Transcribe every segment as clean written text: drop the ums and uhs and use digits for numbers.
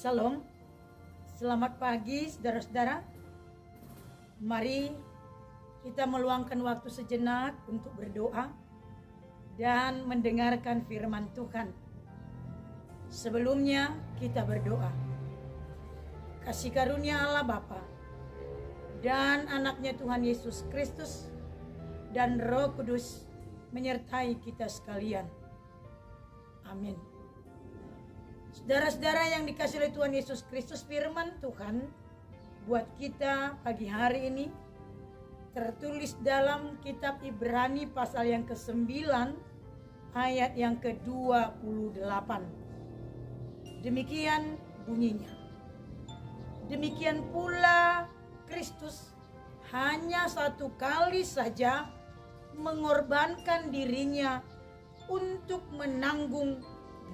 Shalom, selamat pagi saudara-saudara. Mari kita meluangkan waktu sejenak untuk berdoa dan mendengarkan firman Tuhan. Sebelumnya kita berdoa. Kasih karunia Allah Bapa dan anaknya Tuhan Yesus Kristus dan Roh Kudus menyertai kita sekalian. Amin. Saudara-saudara yang dikasihi oleh Tuhan Yesus Kristus, firman Tuhan buat kita pagi hari ini tertulis dalam kitab Ibrani pasal yang ke-9 ayat yang ke-28. Demikian bunyinya. Demikian pula Kristus hanya satu kali saja mengorbankan dirinya untuk menanggung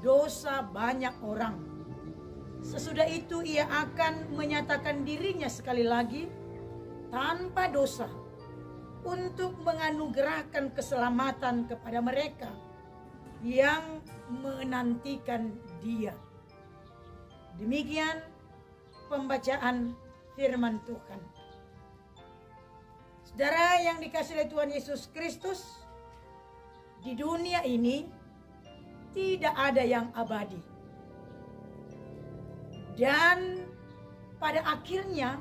dosa banyak orang. Sesudah itu ia akan menyatakan dirinya sekali lagi tanpa dosa untuk menganugerahkan keselamatan kepada mereka yang menantikan Dia. Demikian pembacaan firman Tuhan. Saudara yang dikasihi oleh Tuhan Yesus Kristus, di dunia ini tidak ada yang abadi. Dan pada akhirnya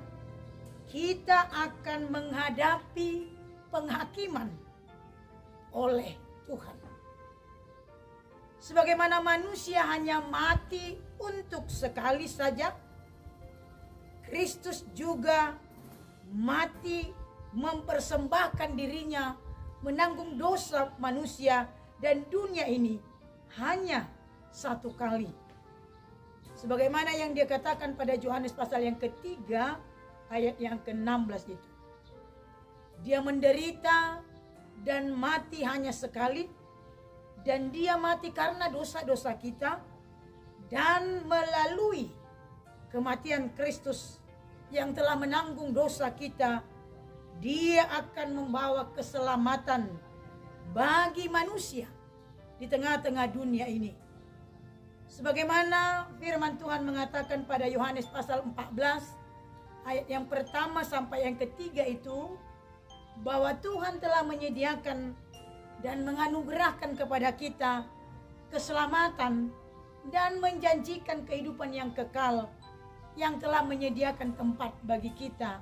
kita akan menghadapi penghakiman oleh Tuhan. Sebagaimana manusia hanya mati untuk sekali saja, Kristus juga mati mempersembahkan dirinya menanggung dosa manusia dan dunia ini hanya satu kali. Sebagaimana yang dia katakan pada Yohanes pasal yang ketiga ayat yang ke-16 itu. Dia menderita dan mati hanya sekali, dan dia mati karena dosa-dosa kita, dan melalui kematian Kristus yang telah menanggung dosa kita, dia akan membawa keselamatan bagi manusia di tengah-tengah dunia ini. Sebagaimana firman Tuhan mengatakan pada Yohanes pasal 14 ayat yang pertama sampai yang ketiga itu, bahwa Tuhan telah menyediakan dan menganugerahkan kepada kita keselamatan dan menjanjikan kehidupan yang kekal yang telah menyediakan tempat bagi kita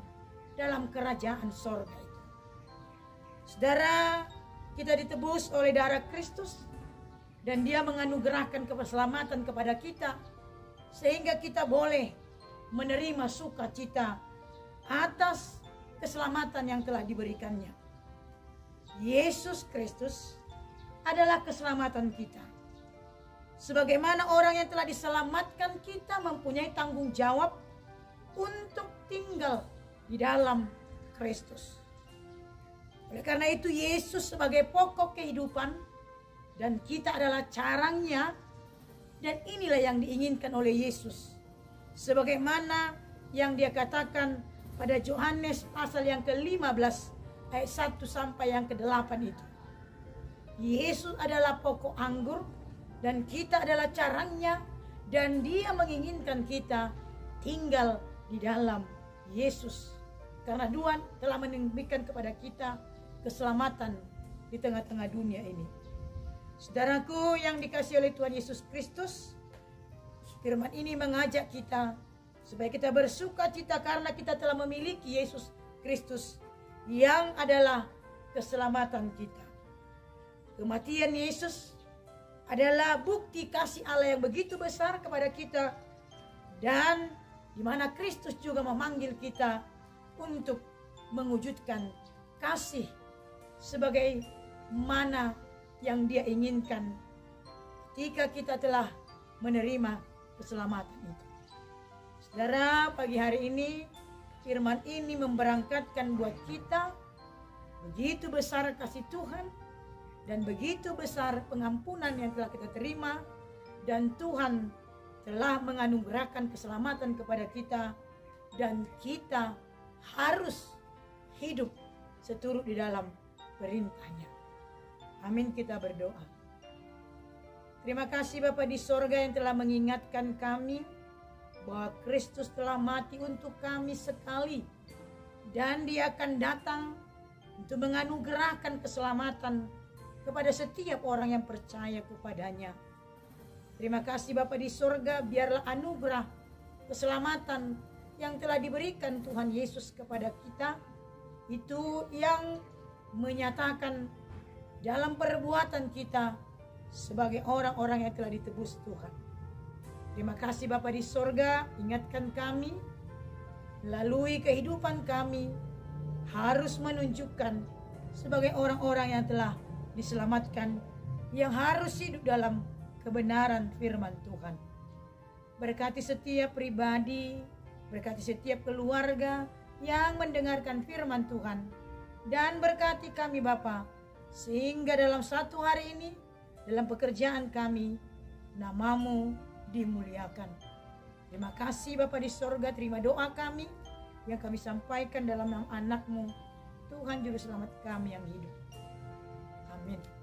dalam kerajaan sorga itu. Saudara, kita ditebus oleh darah Kristus dan Dia menganugerahkan keselamatan kepada kita sehingga kita boleh menerima sukacita atas keselamatan yang telah diberikannya. Yesus Kristus adalah keselamatan kita. Sebagaimana orang yang telah diselamatkan, kita mempunyai tanggung jawab untuk tinggal di dalam Kristus. Oleh karena itu Yesus sebagai pokok kehidupan dan kita adalah carangnya, dan inilah yang diinginkan oleh Yesus. Sebagaimana yang dia katakan pada Yohanes pasal yang ke-15 ayat 1 sampai yang ke-8 itu. Yesus adalah pokok anggur dan kita adalah carangnya, dan Dia menginginkan kita tinggal di dalam Yesus. Karena Tuhan telah memberikan kepada kita keselamatan di tengah-tengah dunia ini. Saudaraku yang dikasihi oleh Tuhan Yesus Kristus, firman ini mengajak kita supaya kita bersuka cita karena kita telah memiliki Yesus Kristus yang adalah keselamatan kita. Kematian Yesus adalah bukti kasih Allah yang begitu besar kepada kita, dan di mana Kristus juga memanggil kita untuk mewujudkan kasih sebagai mana yang Dia inginkan ketika kita telah menerima keselamatan itu. Saudara, pagi hari ini firman ini memberangkatkan buat kita begitu besar kasih Tuhan dan begitu besar pengampunan yang telah kita terima, dan Tuhan telah menganugerahkan keselamatan kepada kita, dan kita harus hidup seturut di dalam perintahnya. Amin, kita berdoa. Terima kasih Bapa di sorga yang telah mengingatkan kami bahwa Kristus telah mati untuk kami sekali, dan Dia akan datang untuk menganugerahkan keselamatan kepada setiap orang yang percaya kepadanya. Terima kasih Bapa di surga, biarlah anugerah keselamatan yang telah diberikan Tuhan Yesus kepada kita itu yang menyatakan dalam perbuatan kita sebagai orang-orang yang telah ditebus Tuhan. Terima kasih Bapa di surga, ingatkan kami melalui kehidupan kami harus menunjukkan sebagai orang-orang yang telah diselamatkan, yang harus hidup dalam kebenaran firman Tuhan. Berkati setiap pribadi, berkati setiap keluarga yang mendengarkan firman Tuhan, dan berkati kami Bapa, sehingga dalam satu hari ini, dalam pekerjaan kami, nama-Mu dimuliakan. Terima kasih Bapa di sorga, terima doa kami yang kami sampaikan dalam nama anak-Mu, Tuhan Juru Selamat kami yang hidup. Amin.